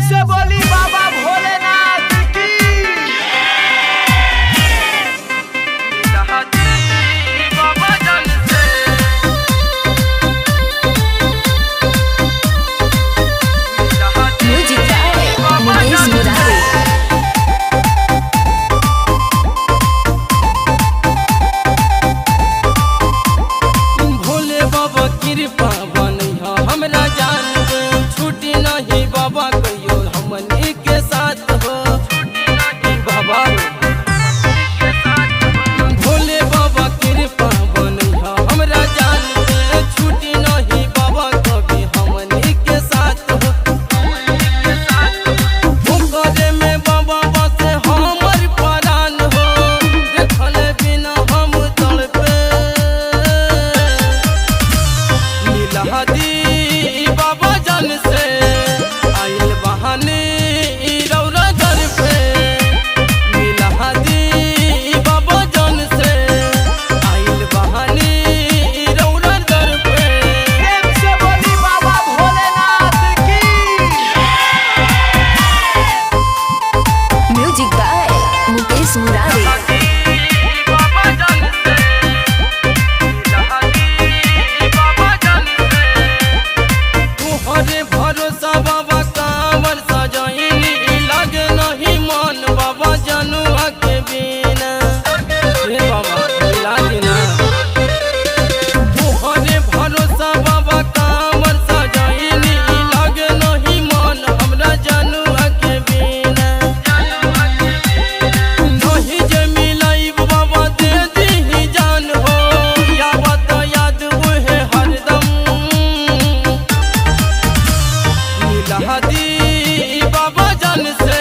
से बोली बाबा भोलेनाथ की। बाबा जन से म्यूजिक बाय मुकेश मुरारी। भोले बाबा कृपा बनैया हमरा जान दे, छुट्टी नहीं बाबा कहियो हमनी के साथ हो। बाबा भोले बाबा कृपा बनैया हमरा जान दे, छुट्टी नहीं बाबा कभी हमनी के साथ हो। ओकरे में बाबा बसे हमर प्राण हो, देखल बिना हम तड़पे। मिलहदी बाबा जन से आइल बहानी रौरा दर पे। मिलहदी बाबा जन से आइल बहानी रौरा दर पे। प्रेम से बोली बाबा भोलेनाथ की। Music by Mukesh Murari. बाबा जन से बाबा जन से तोहरे भरोसा बाबा कांवर सजैनी, लागे नहीं मन बाबा जनुआ के बिना। हे बाबा लागे ना। तोहरे भरोसा बाबा कांवर सजैनी, लागे नहीं मन हमरा जनुआ के बिना। नहीं जे मिलाइब बाबा दे दीही जान हो, यावत याद उहे हरदम। मिलहदी बाबा जन से